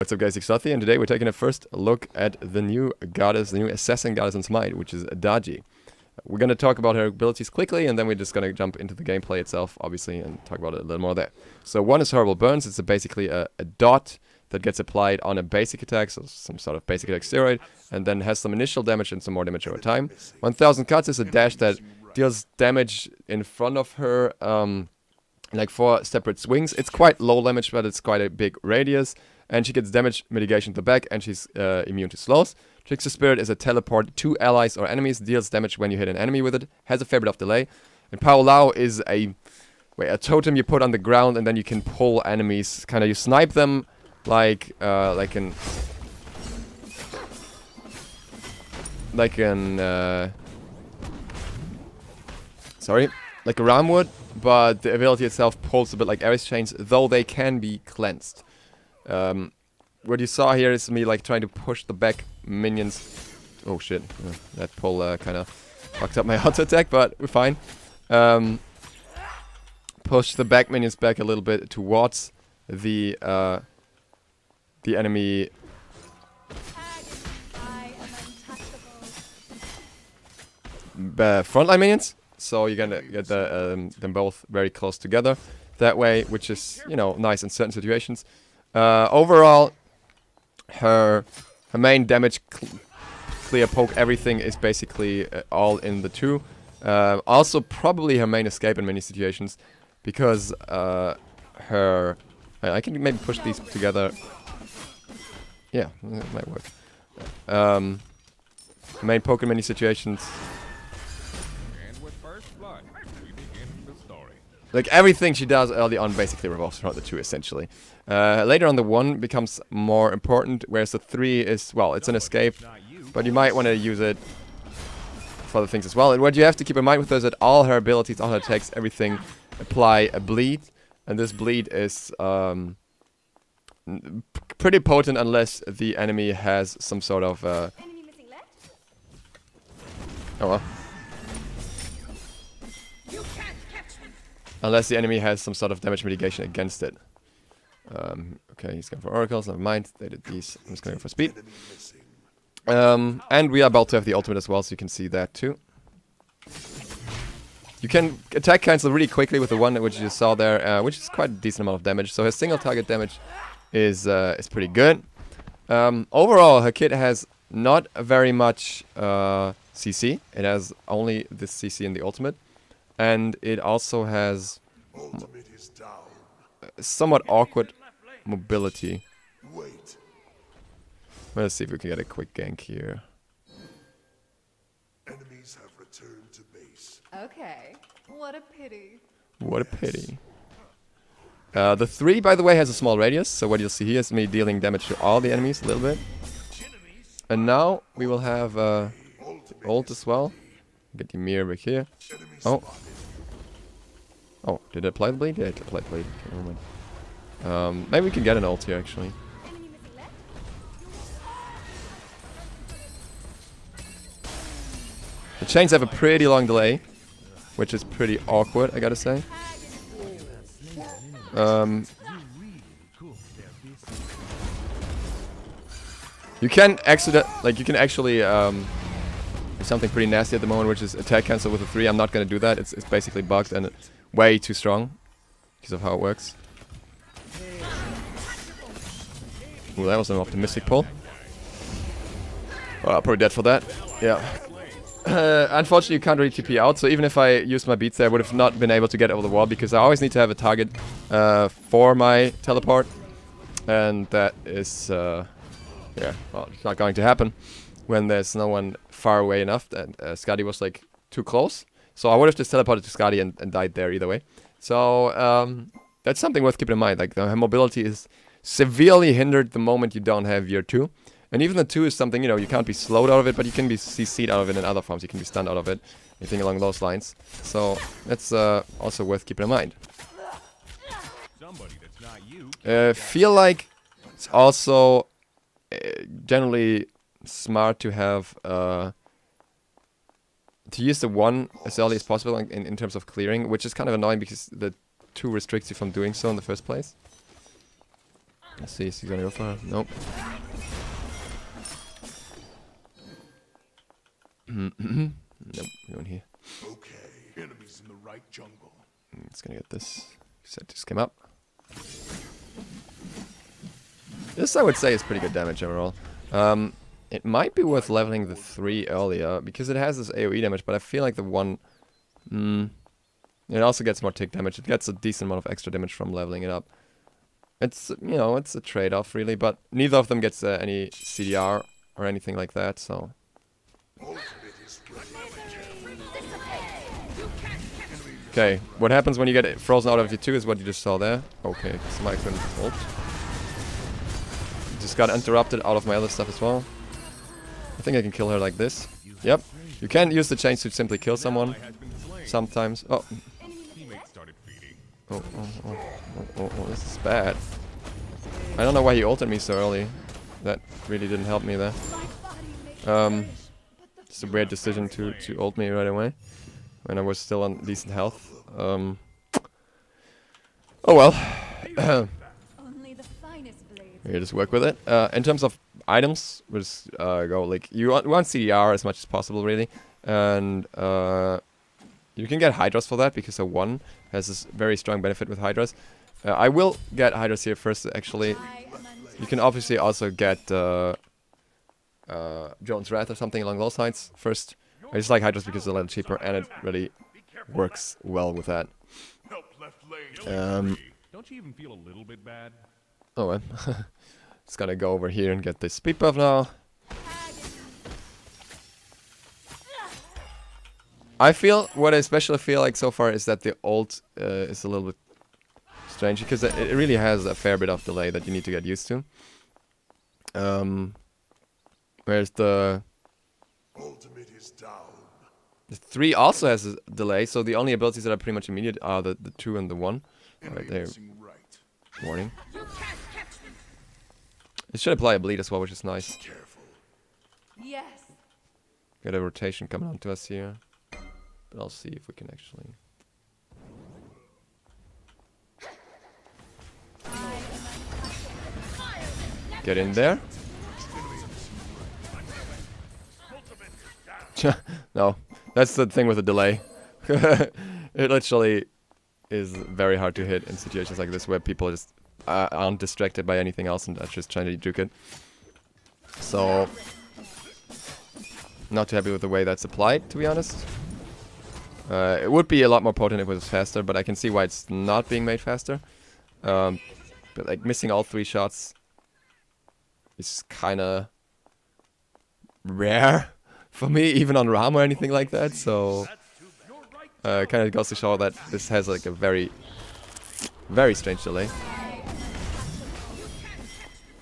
What's up guys, ZiSotto, and today we're taking a first look at the new goddess, the new assassin goddess in Smite, which is Daji. We're going to talk about her abilities quickly, and then we're just going to jump into the gameplay itself, obviously, and talk about it a little more there. So one is Horrible Burns. It's basically a dot that gets applied on a basic attack, so some sort of basic attack steroid, and then has some initial damage and some more damage over time. 1000 cuts is a dash that deals damage in front of her, like 4 separate swings. It's quite low damage, but it's quite a big radius. And she gets damage mitigation to the back, and she's immune to slows. Trickster Spirit is a teleport to allies or enemies, deals damage when you hit an enemy with it, has a fair bit of delay. And Pow Lao is a totem you put on the ground, and then you can pull enemies. Kind of you snipe them like an like a ram would, but the ability itself pulls a bit like Ares Chains, though they can be cleansed. What you saw here is me like trying to push the back minions. Oh shit, that pull kind of fucked up my auto attack, but we're fine. Push the back minions back a little bit towards the enemy. Frontline minions, so you're gonna get them both very close together that way, which is, you know, nice in certain situations. Overall, her main damage, clear, poke, everything is basically all in the 2. Also, probably her main escape in many situations, because I can maybe push these together. Yeah, that might work. Main poke in many situations. Like, everything she does early on basically revolves around the 2, essentially. Later on, the 1 becomes more important, whereas the 3 is, well, it's an escape, but you might want to use it for other things as well. And what you have to keep in mind with her is that all her abilities, all her attacks, everything apply a bleed, and this bleed is pretty potent unless the enemy has some sort of... oh well. Unless the enemy has some sort of damage mitigation against it. Okay, he's going for oracles, never mind. They did these. I'm just going for speed. And we are about to have the ultimate as well, so you can see that too. You can attack cancel really quickly with the one which you just saw there, which is quite a decent amount of damage. So her single target damage is pretty good. Overall, her kit has not very much CC. It has only this CC in the ultimate. And it also has somewhat awkward mobility. Let's see if we can get a quick gank here. Enemies have returned to base. Okay, what a pity. What a pity. The 3, by the way, has a small radius, so what you'll see here is me dealing damage to all the enemies a little bit. And now we will have ult as well. Get the mirror back here. Oh. Oh, did it apply the bleed? Yeah, it applied the bleed. Okay, never mind. Maybe we can get an ult here, actually. The chains have a pretty long delay, which is pretty awkward, I gotta say. You can actually do something pretty nasty at the moment, which is attack cancel with a 3. I'm not gonna do that. It's basically bugged and way too strong because of how it works. Ooh, that was an optimistic pull. Well, probably dead for that. Yeah. Unfortunately, you can't really TP out, so even if I used my beats there, I would have not been able to get over the wall, because I always need to have a target for my teleport. And that is, yeah, well, it's not going to happen when there's no one far away enough, and Skadi was like too close. So I would have just teleported to Skadi and died there either way. So that's something worth keeping in mind. Like, her mobility is severely hindered the moment you don't have your 2. And even the 2 is something, you know, you can't be slowed out of it, but you can be CC'd out of it in other forms. You can be stunned out of it, anything along those lines. So that's also worth keeping in mind. Feel like it's also generally smart to have to use the 1 as early as possible in terms of clearing, which is kind of annoying because the 2 restricts you from doing so in the first place. Let's see, is he gonna go for her? Nope. Nope, going here. Okay, enemies in the right jungle. It's gonna get this. Set just came up. This I would say is pretty good damage overall. It might be worth leveling the 3 earlier because it has this AoE damage, but I feel like the 1. It also gets more tick damage. It gets a decent amount of extra damage from leveling it up. It's, you know, it's a trade-off really, but neither of them gets any CDR or anything like that, so. Okay, what happens when you get frozen out of your 2 is what you just saw there. Okay, Smite couldn't ult. Just got interrupted out of my other stuff as well. I think I can kill her like this. Yep. You can use the chains to simply kill someone. Sometimes. Oh. Oh, this is bad. I don't know why he ulted me so early. That really didn't help me there. It's a weird decision to ult me right away when I was still on decent health. Oh well. You just work with it. In terms of items, we'll just go like you want CDR as much as possible really, and you can get Hydras for that because a 1 has this very strong benefit with Hydras. I will get Hydras here first actually. You can obviously also get Jones Wrath or something along those lines first. I just like Hydras because it's a little cheaper and it really works well with that. Don't you even feel a little bit bad? Oh well. Just gonna go over here and get this speed buff now. What I especially feel like so far is that the ult is a little bit strange because it really has a fair bit of delay that you need to get used to. Whereas the 3 also has a delay, so the only abilities that are pretty much immediate are the 2 and the 1. Right there. Warning. It should apply a bleed as well, which is nice. Yes. Got a rotation coming onto us here. But I'll see if we can actually... get in there. No, that's the thing with the delay. It literally is very hard to hit in situations like this where people just aren't distracted by anything else and are just trying to juke it. So, not too happy with the way that's applied, to be honest. It would be a lot more potent if it was faster, but I can see why it's not being made faster. But like missing all 3 shots is kind of rare for me, even on RAM or anything like that. So, kind of goes to show that this has like a very, very strange delay.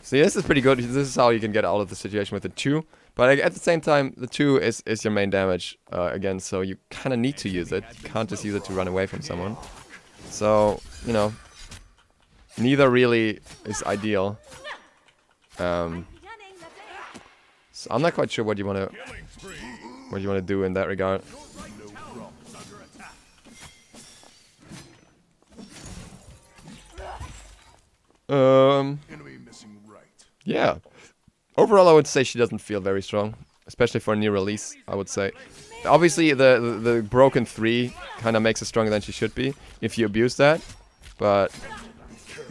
See, this is pretty good. This is how you can get out of the situation with the 2. But at the same time, the 2 is your main damage again, so you kind of need to use it. You can't just use it to run away from someone. So, you know, neither really is ideal. So I'm not quite sure what you want to do in that regard. Yeah. Overall, I would say she doesn't feel very strong, especially for a new release, I would say. Obviously, the broken 3 kind of makes her stronger than she should be, if you abuse that. But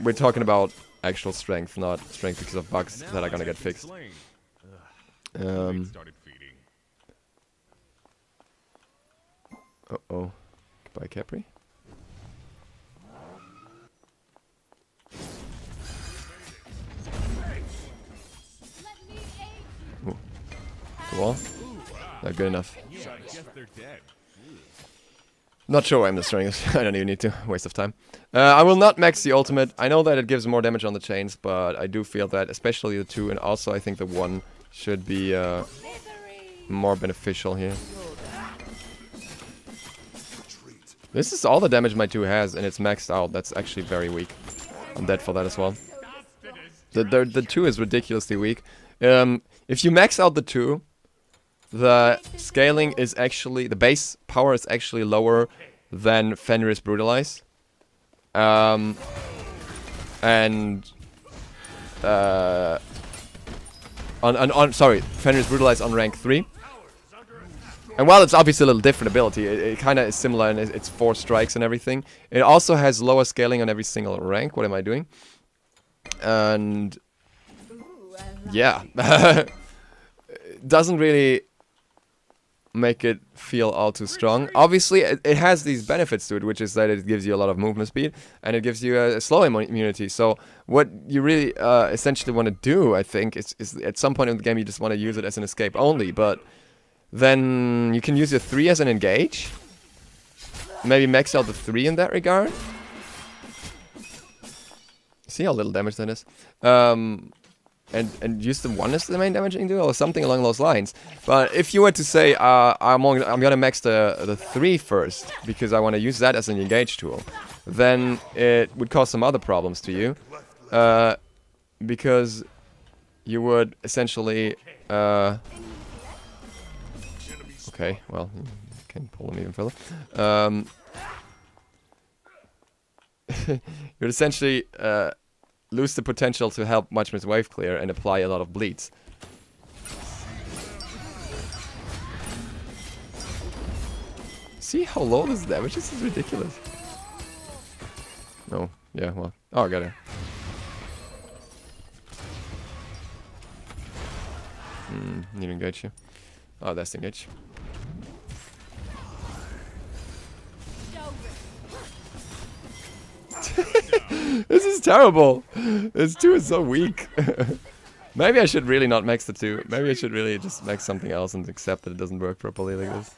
we're talking about actual strength, not strength because of bugs that are gonna get fixed. Uh-oh. Goodbye, Capri. Ooh. The wall? Not good enough. Not sure why I'm destroying this. I don't even need to. Waste of time. I will not max the ultimate. I know that it gives more damage on the chains, but I do feel that especially the 2 and also I think the 1 should be more beneficial here. This is all the damage my 2 has and it's maxed out. That's actually very weak. I'm dead for that as well. The 2 is ridiculously weak. If you max out the 2, the scaling is actually, the base power is actually lower than Fenris Brutalize. And Sorry, Fenrir's Brutalize on rank 3. And while it's obviously a little different ability, it kind of is similar and it's 4 strikes and everything. It also has lower scaling on every single rank. What am I doing? And yeah, it doesn't really make it feel all too strong. Obviously, it has these benefits to it, which is that it gives you a lot of movement speed and it gives you a slow immunity. So what you really essentially want to do, I think, is at some point in the game you just want to use it as an escape only, but then you can use your 3 as an engage. Maybe max out the 3 in that regard. See how little damage that is? And use the 1 as the main damaging duo or something along those lines. But if you were to say, I'm gonna max the 3 first, because I want to use that as an engage tool, then it would cause some other problems to you. Because you would essentially... okay, well, you can pull them even further. You'd essentially lose the potential to help much with wave clear and apply a lot of bleeds. See how low this damage is? This is ridiculous. No, yeah, well, oh, I got it. Need to engage you. Oh, that's the engage. This is terrible. This 2 is so weak. Maybe I should really not max the 2. Maybe I should really just max something else and accept that it doesn't work properly like this.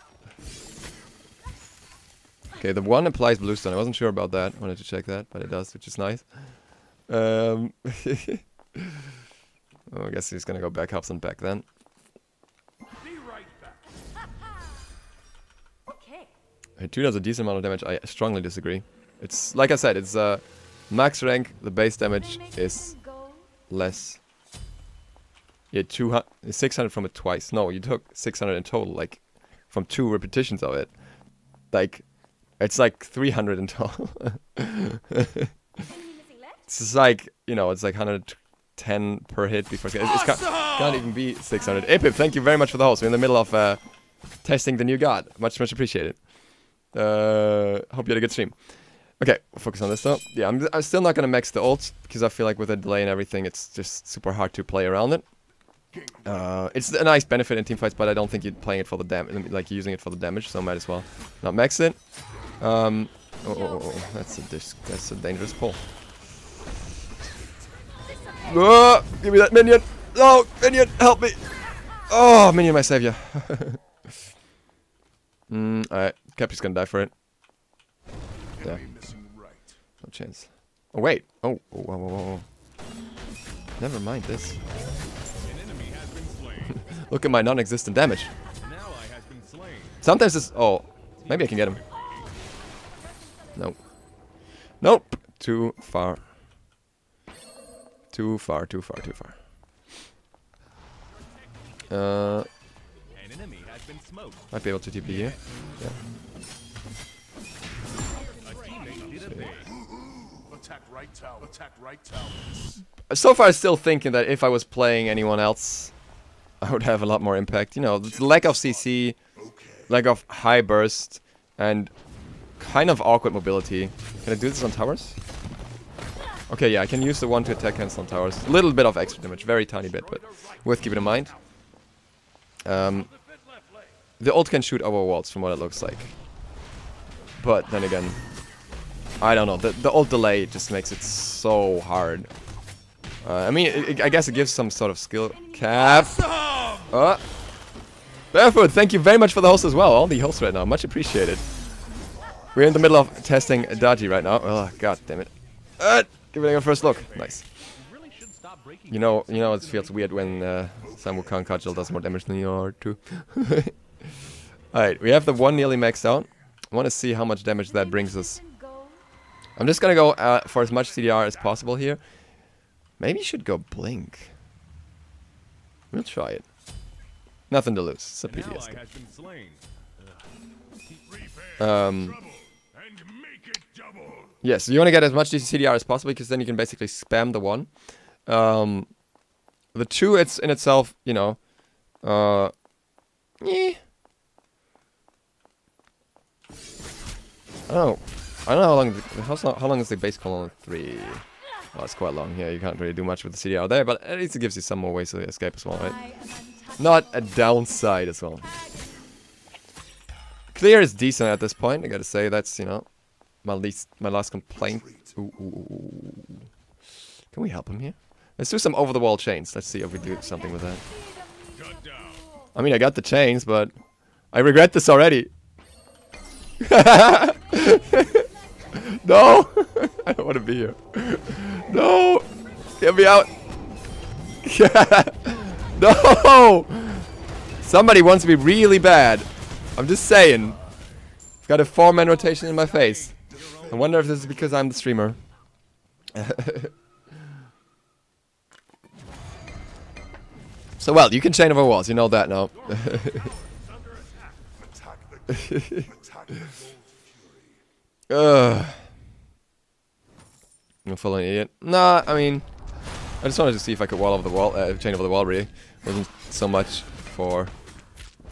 Okay, the 1 applies bluestone. I wasn't sure about that. I wanted to check that, but it does, which is nice. Oh, I guess he's gonna go back hops and back then. Hey, 2 does a decent amount of damage. I strongly disagree. It's like I said, it's max rank. The base damage is less. Yeah, 600 from it twice. No, you took 600 in total, like from 2 repetitions of it. Like, it's like 300 in total. It's just like, you know, it's like 110 per hit before it can't even be 600. Ipip, thank you very much for the host. We're in the middle of testing the new god. Much appreciated. Hope you had a good stream. Okay, we'll focus on this though. Yeah, I'm still not gonna max the ults because I feel like with the delay and everything, it's just super hard to play around it. It's a nice benefit in teamfights, but I don't think you're playing it for the damage, like using it for the damage. So might as well not max it. That's a dangerous pull. Oh, give me that minion! No, minion, help me! Oh, minion, my savior. Alright, Cappy's gonna die for it. Yeah. No chance. Oh, wait. Oh, whoa. Never mind this. Look at my non-existent damage. Sometimes this... Oh, maybe I can get him. Nope. Nope. Too far. Too far. Might be able to TP here. Yeah. So far, I'm still thinking that if I was playing anyone else, I would have a lot more impact. You know, the lack of CC, lack of high burst, and kind of awkward mobility. Can I do this on towers? Okay, yeah, I can use the 1 to attack cancel on towers. A little bit of extra damage, very tiny bit, but worth keeping in mind. The ult can shoot over walls from what it looks like. But then again, I don't know. The ult delay just makes it so hard. I mean, I guess it gives some sort of skill cap. Barefoot, thank you very much for the host as well. All the hosts right now, much appreciated. We're in the middle of testing Daji right now. Oh, god damn it. Give it a first look. Nice. You know, it feels weird when Samu Khan Kajal does more damage than you are too. Alright, we have the 1 nearly maxed out. I want to see how much damage that brings us. I'm just gonna go for as much CDR as possible here. Maybe you should go Blink. We'll try it. Nothing to lose. It's a PTS. Yes, you want to get as much CDR as possible because then you can basically spam the 1. The 2, it's in itself, you know, eh. I don't know how long is the base colon 3? Oh, it's quite long. Yeah, you can't really do much with the CD out there, but at least it gives you some more ways to escape as well, right? Not a downside as well. Clear is decent at this point. I gotta say that's, you know, my last complaint. Ooh. Can we help him here? Let's do some over-the-wall chains. Let's see if we do something with that. I mean, I got the chains, but I regret this already. No! I don't want to be here. No! Get me out! No! Somebody wants me really bad. I'm just saying. I've got a 4-man rotation in my face. I wonder if this is because I'm the streamer. So, well, you can chain over walls. You know that now. I'm full an idiot. Nah, I mean, I just wanted to see if I could wall over the wall, chain over the wall. Really, wasn't so much for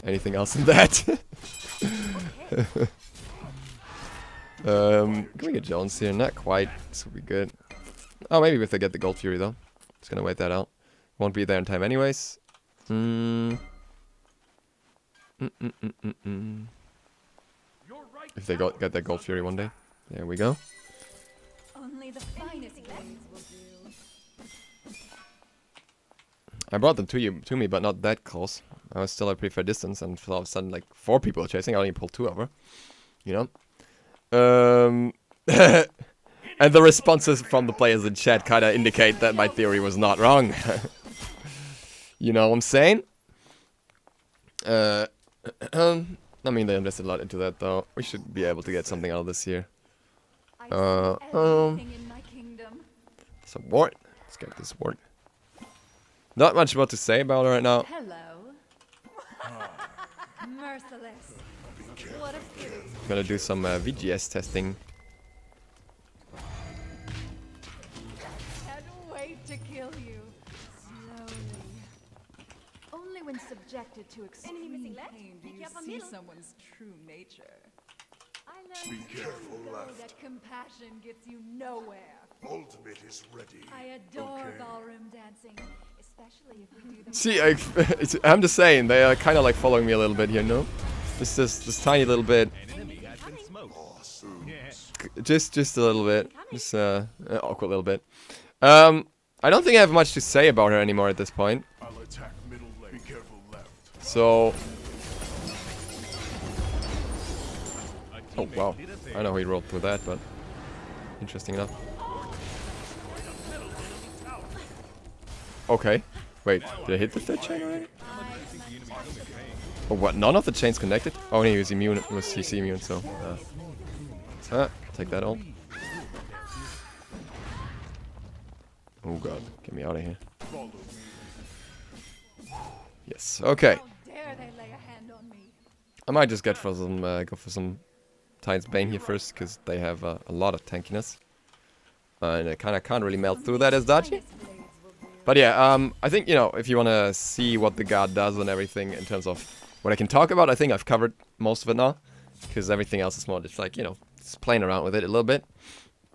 anything else than that. Can we get Jones here? Not quite. This would be good. Oh, maybe if they get the Gold Fury though. Just gonna wait that out. Won't be there in time anyways. If they get that Gold Fury one day. There we go. Only the finest blades will do. I brought them to me, but not that close. I was still at a pretty fair distance, and all of a sudden, like 4 people are chasing. I only pulled 2 over. You know. And the responses from the players in chat kind of indicate that my theory was not wrong. You know what I'm saying? I mean, they invested a lot into that, though. We should be able to get something out of this here. Some ward. Let's get this ward. Not much more to say about it right now. Hello. Merciless. What a pity. I'm gonna do some VGS testing. Can't wait to kill you. Slowly. Only when subjected to extreme pain do you see someone's true nature. I learned that compassion gets you nowhere. Ultimate is ready. I adore ballroom dancing, especially if we do them. See, I'm just saying, they are kind of like following me a little bit here, no? Just this tiny little bit. Just a little bit. Just awkward little bit. I don't think I have much to say about her anymore at this point. I'll attack middle lane. Be careful left. So. Oh wow! I know he rolled through that, but interesting enough. Okay. Wait, did I hit the 3rd chain already? Oh, what? None of the chains connected? Oh, he was immune. He was CC immune, so. Take that all. Oh god, get me out of here. Yes. Okay. How dare they lay a hand on me? I might just get for some go for some Titan's Bane here first, because they have a lot of tankiness, and I kind of can't really melt through that as Daji. But yeah, I think, you know, if you want to see what the god does and everything in terms of what I can talk about, I think I've covered most of it now, because everything else is more just like, you know, just playing around with it a little bit.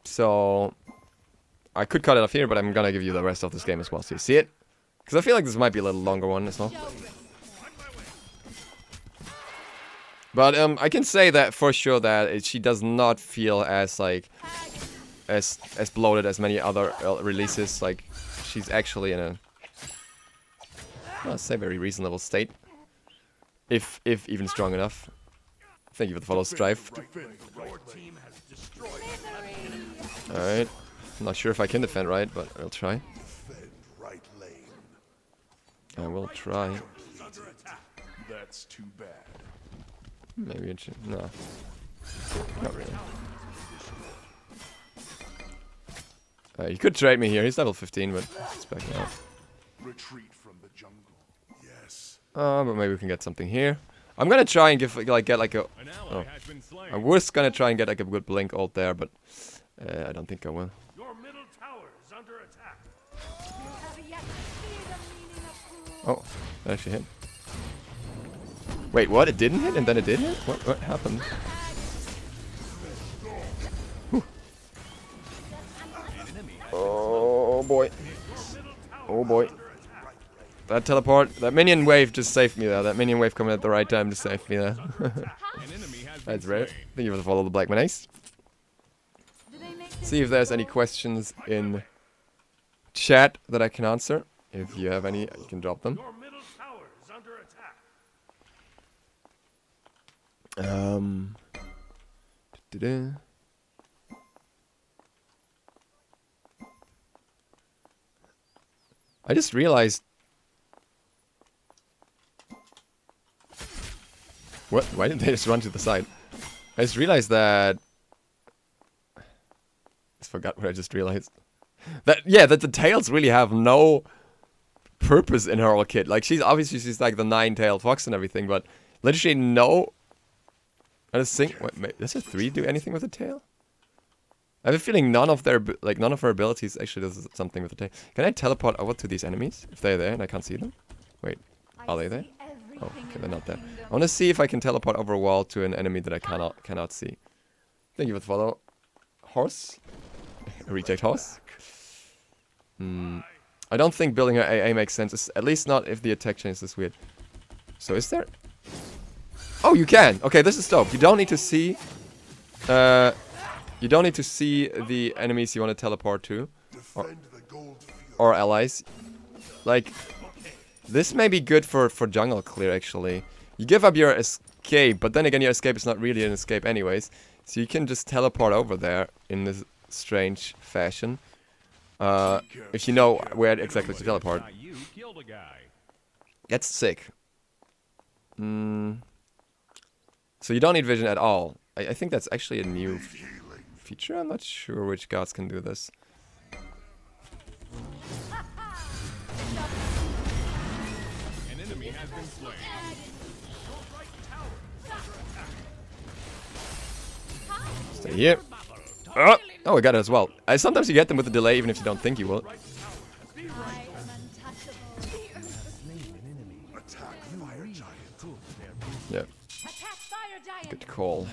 So I could cut it off here, but I'm gonna give you the rest of this game as well, so you see it, because I feel like this might be a little longer one as well. But I can say that for sure that she does not feel as like as bloated as many other releases. Like, she's actually in a, I'll say, very reasonable state, if even strong enough. Thank you for the follow, Strife. All right, I'm not sure if I can defend right, but I'll try. I will try. That's too bad. Maybe it should. No. Not really. You could trade me here. He's level 15, but he's backing out. Retreat from the jungle. Yes. But maybe we can get something here. I'm gonna try and get like a. Oh. I was gonna try and get like a good blink ult there, but I don't think I will. Your middle tower is under attack. Oh, that actually hit. Wait, what? It didn't hit and then it did hit? What happened? Whew. Oh boy. Oh boy. That teleport, that minion wave just saved me there. That minion wave coming at the right time to save me there. That's rare. Thank you for the follow, the Black Man Ace. See if there's any questions in chat that I can answer. If you have any, you can drop them. I just realized. What? Why didn't they just run to the side? I just realized that. I just forgot what I just realized. That that the tails really have no purpose in her whole kit. Like she's like the 9-tailed fox and everything, but literally no. I just think. Wait, does her 3 do anything with the tail? I have a feeling none of her abilities actually does something with the tail. Can I teleport over to these enemies if they're there and I can't see them? Wait, are they there? Oh, okay, they're not there. I want to see if I can teleport over a wall to an enemy that I cannot see. Thank you for the follow. Horse? Reject horse? I don't think building her AA makes sense, at least not if the attack chain is this weird. So is there? Oh, you can! Okay, this is dope. You don't need to see... you don't need to see the enemies you want to teleport to. Or allies. Like... This may be good for jungle clear, actually. You give up your escape, but then again your escape is not really an escape anyways. So you can just teleport over there in this strange fashion. If you know where exactly to teleport. That's sick. So you don't need vision at all. I think that's actually a new feature. I'm not sure which gods can do this. Stay here. Oh, I got it as well. Sometimes you get them with a delay, even if you don't think you will. Yeah. Good call.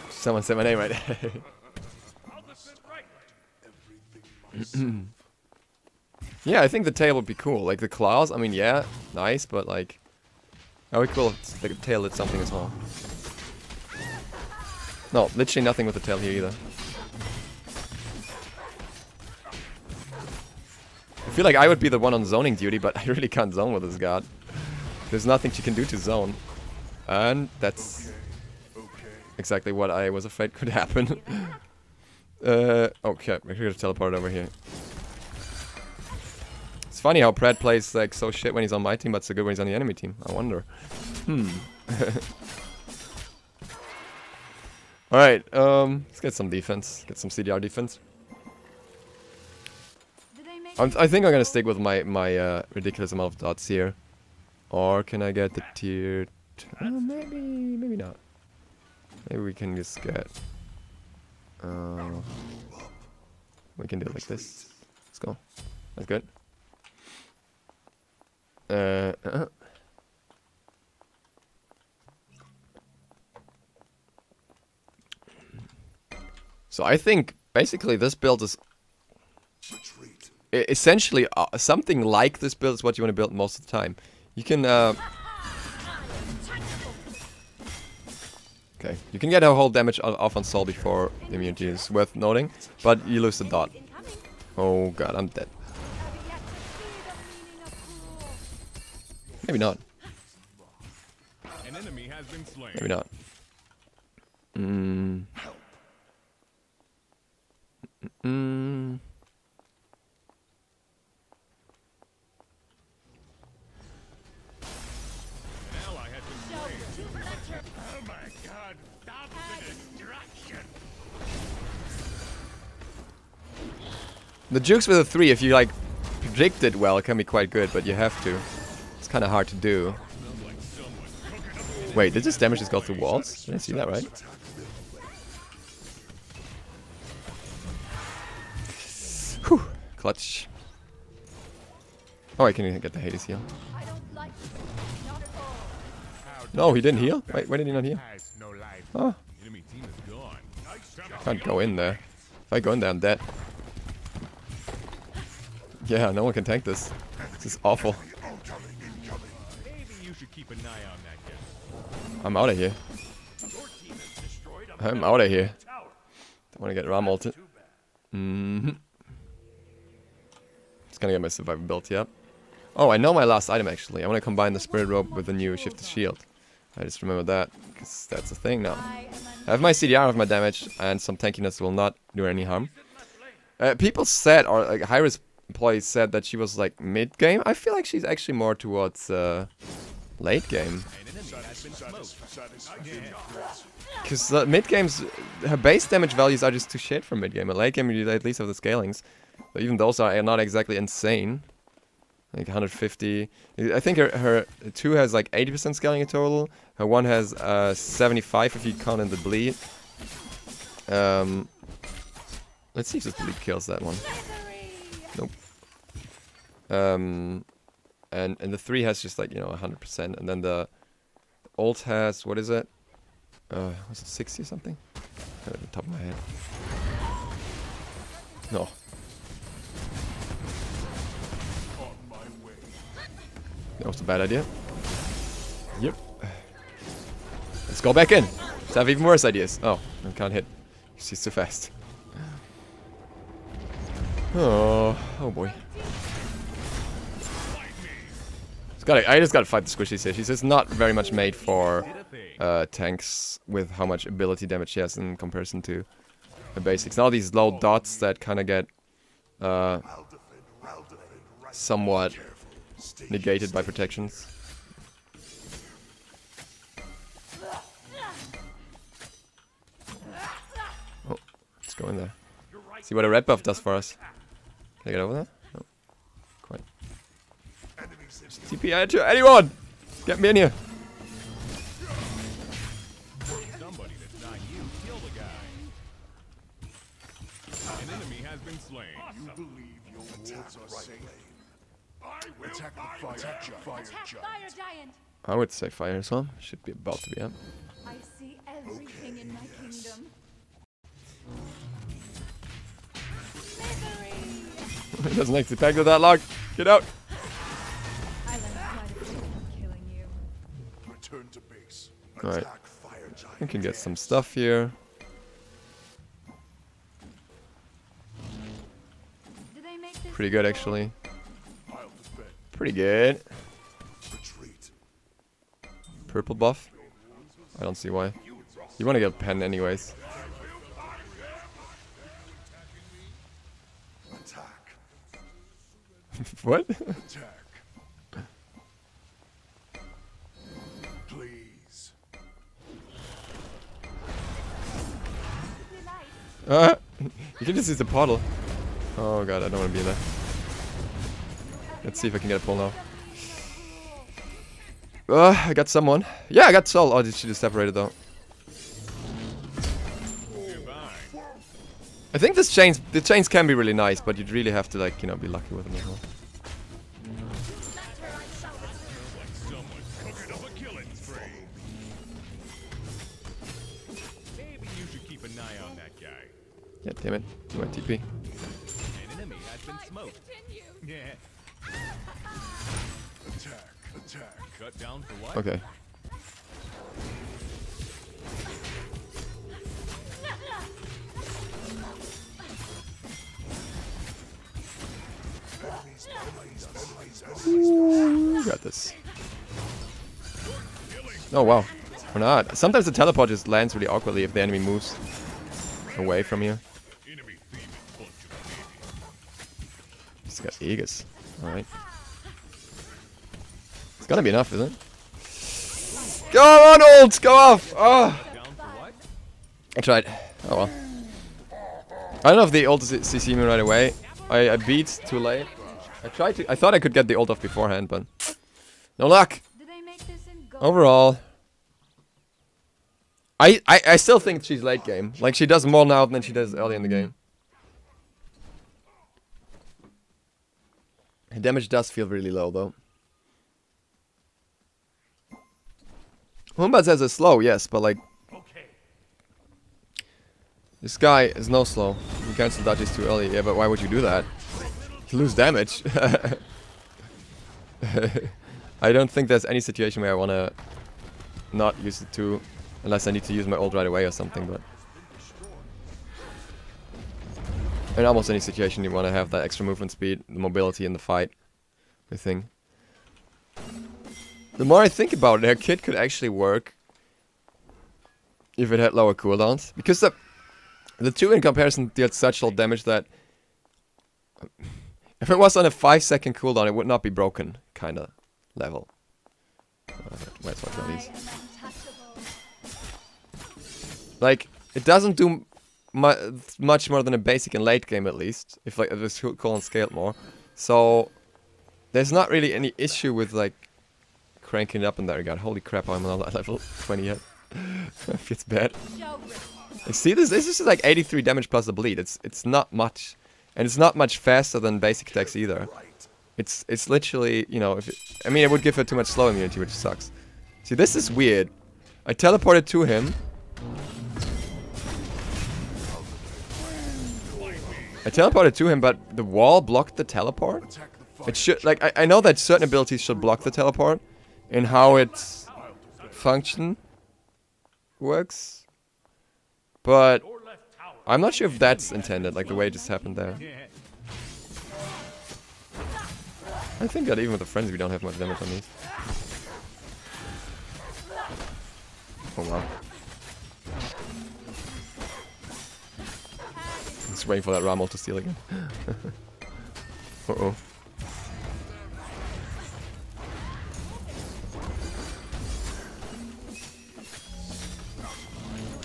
Someone said my name right. Yeah, I think the tail would be cool. Like the claws, I mean, yeah, nice, but like, how would be cool if the tail did something as well. No, literally nothing with the tail here either. I feel like I would be the one on zoning duty, but I really can't zone with this god. There's nothing she can do to zone. And that's exactly what I was afraid could happen. Okay, we're gonna teleport over here. It's funny how Pratt plays like so shit when he's on my team, but so good when he's on the enemy team. I wonder. Alright, let's get some defense. Get some CDR defense. I think I'm gonna stick with my ridiculous amount of dots here. Or can I get the tier... maybe not. Maybe we can just get... we can do it like this. Let's go. That's good. So I think basically this build is essentially something like this build is what you want to build most of the time. You can okay, you can get a whole damage off on Soul before the immunity is worth noting, but you lose the dot. Oh god, I'm dead. Maybe not. Maybe not. The jukes with a 3, if you like predict it well, it can be quite good, but you have to. It's kind of hard to do. Wait, did this damage just go through walls? Did I see that right? Whew, clutch. Oh, I can get the Hades heal. I don't like not at all. No, he didn't heal? Wait, why did he not heal? Has no life. Oh, Enemy team is gone. can't go in there. If I go in there, I'm dead. Yeah, no one can tank this. This is awful. Maybe you should keep an eye on that guy. I'm out of here. I'm out of here. Don't want to get ram ulted. Just gonna get my survivability up. Oh, I know my last item actually. I want to combine the spirit robe with the new shifted shield. I just remember that because that's a thing now. I have my CDR, I have my damage, and some tankiness will not do any harm. People said, or like high-risk employees said that she was like mid-game. I feel like she's actually more towards late game. Because mid-games, her base damage values are just too shit for mid-game. At late game, you at least have the scalings. But even those are not exactly insane. Like 150. I think her 2 has like 80% scaling in total. Her 1 has 75 if you count in the bleed. Let's see if this bleed kills that one. Nope. And the 3 has just like, you know, 100%. And then the ult has, what is it? Was it 60 or something? At the top of my head. No. That was a bad idea. Yep. Let's go back in. Let's have even worse ideas. Oh, I can't hit. She's too fast. Oh boy. I just gotta fight the squishies here. She's just not very much made for tanks with how much ability damage she has in comparison to the basics. Now these low dots that kind of get somewhat negated by protections. Oh, let's go in there. See what a red buff does for us. Can I get over there? No. Quite. Just TP at you. Anyone! Get me in here. Somebody that's not you, kill the guy. An enemy has been slain. You believe your words are safe? Attack the fire giant. I would say fire as well. Should be about to be up. I see everything in my kingdom. He doesn't like to tag with that log. Get out. I learned quite a bit from killing you. Return to base. Alright. Attack fire giant. We can get some stuff here. Do they make this Pretty good actually. I'll defend. Pretty good. Retreat. Purple buff. I don't see why. You want to get a pen anyways. Attack. What? Attack. Please. You can just use the portal. Oh god, I don't want to be there. Let's see if I can get a pull now. I got someone. Yeah, I got Sol. Oh, she just separated though. I think the chains can be really nice, but you'd really have to like, you know, be lucky with them as well. Maybe you should keep an eye on that guy. Yeah, damn it. Do my TP. An enemy has been smoked. Yeah. Attack. Attack. Cut down for what? Okay. Ooh, got this. Oh wow. Or not. Sometimes the teleport just lands really awkwardly if the enemy moves away from you. He's got Aegis. Alright. It's gonna be enough, isn't it? Go on, ults! Go off! Oh. I tried. Oh well. I don't know if the ult CC me right away. I beat too late. I thought I could get the ult off beforehand, but no luck. Overall, I still think she's late game. Like she does more now than she does early in the game. Damage does feel really low though. Humba says it's slow, yes, but like this guy is no slow. You cancel Daji's too early. Yeah, but why would you do that? You lose damage. I don't think there's any situation where I wanna not use it too, unless I need to use my ult right away or something, but in almost any situation you wanna have that extra movement speed, the mobility in the fight, I think. The more I think about it, her kit could actually work if it had lower cooldowns, because the two in comparison dealt such little damage that if it was on a 5-second cooldown, it would not be broken, kinda level. Might as well kill these. Like, it doesn't do much more than a basic in late game, at least, if like this cooldown scaled more. So there's not really any issue with like cranking it up in that regard. Holy crap, I'm on level 20 yet. Feels bad. Like, see, this is like 83 damage plus the bleed. It's not much, and it's not much faster than basic attacks either. It's literally, you know, I mean, it would give her too much slow immunity, which sucks. See, this is weird. I teleported to him. But the wall blocked the teleport. It should, like, I know that certain abilities should block the teleport in how its function works, but I'm not sure if that's intended, like the way it just happened there. I think that even with the frenzy we don't have much damage on these. Oh wow. Just waiting for that Ramel to steal again. Uh-oh.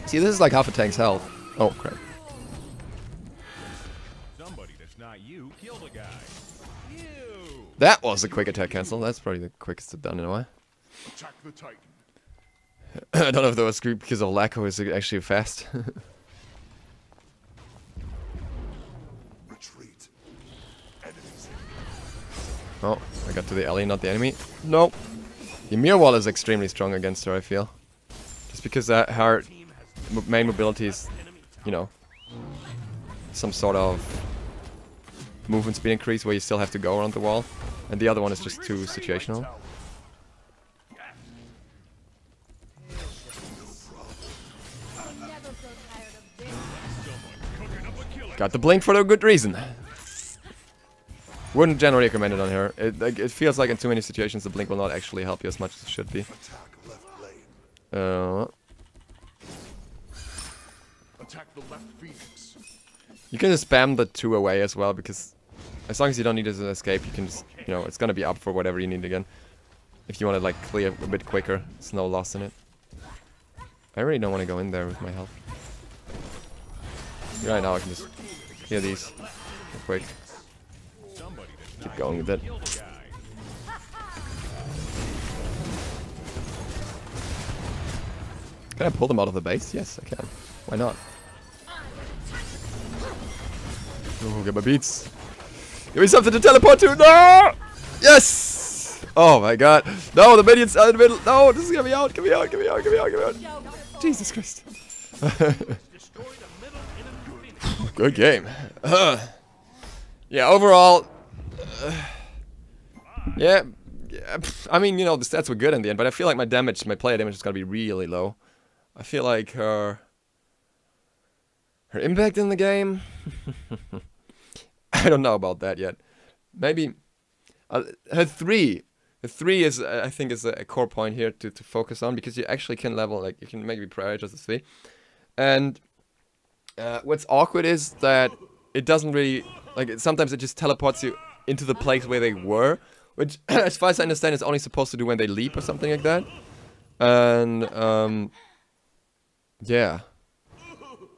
See, this is like half a tank's health. Oh, crap. Somebody that's not you killed a guy. You. That was a quick attack cancel. That's probably the quickest I've done in a while. Attack the Titan. I don't know if that was because of lack or is it actually fast. Retreat. Oh, I got to the alley, not the enemy. Nope. The mirror wall is extremely strong against her, I feel. Just because her main mobility is, you know, some sort of movement speed increase where you still have to go around the wall. And the other one is just too situational. Got the blink for a good reason. Wouldn't generally recommend it on her. It feels like in too many situations the blink will not actually help you as much as it should be. Attack the left Phoenix. You can just spam the 2 away as well, because as long as you don't need it as an escape, you can just, you know, it's gonna be up for whatever you need again. If you want to like clear a bit quicker, there's no loss in it. I really don't want to go in there with my health. Right now I can just clear these real quick. Keep going with it. Can I pull them out of the base? Yes, I can. Why not? Oh, get my beats. Give me something to teleport to. No! Yes! Oh my god. No, the minions are in the middle. No, this is gonna be out. Get me out, get me out, get me out, get me out. Jesus Christ. Good game. Yeah, overall. Yeah, I mean, you know, the stats were good in the end, but I feel like my damage, my player damage is gonna be really low. I feel like her impact in the game. I don't know about that yet. Maybe her three is I think is a core point here to focus on, because you actually can level, like you can maybe prioritize the 3. And what's awkward is that it doesn't really, like, sometimes it just teleports you into the place where they were, which as far as I understand is only supposed to do when they leap or something like that. And yeah,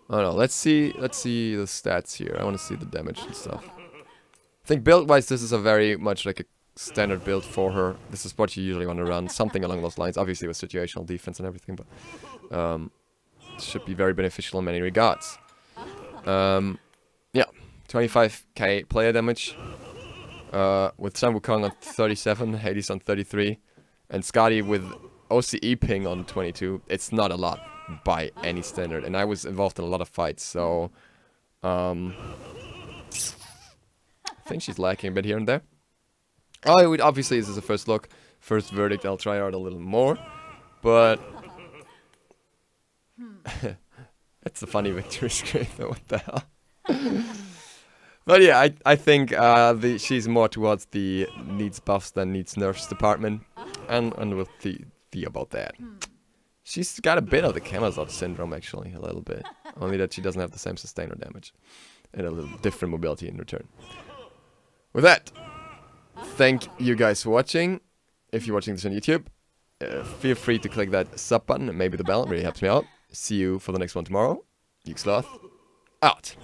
I don't know. Let's see the stats here. I want to see the damage and stuff. I think build-wise, this is a very much like a standard build for her. This is what you usually want to run, something along those lines. Obviously with situational defense and everything, but it should be very beneficial in many regards. Yeah, 25k player damage. with Sun Wukong on 37, Hades on 33, and Scotty with OCE ping on 22. It's not a lot by any standard, and I was involved in a lot of fights, so I think she's lacking a bit here and there. Oh, obviously this is a first look, first verdict. I'll try out a little more, but it's a funny victory screen. What the hell? But yeah, I think she's more towards the needs buffs than needs nerfs department, and we'll see about that. She's got a bit of the Chimpazilla syndrome, actually, a little bit. Only that she doesn't have the same sustainer damage, and a little different mobility in return. With that, thank you guys for watching. If you're watching this on YouTube, feel free to click that sub button and maybe the bell. It really helps me out. See you for the next one tomorrow. SLOTH out.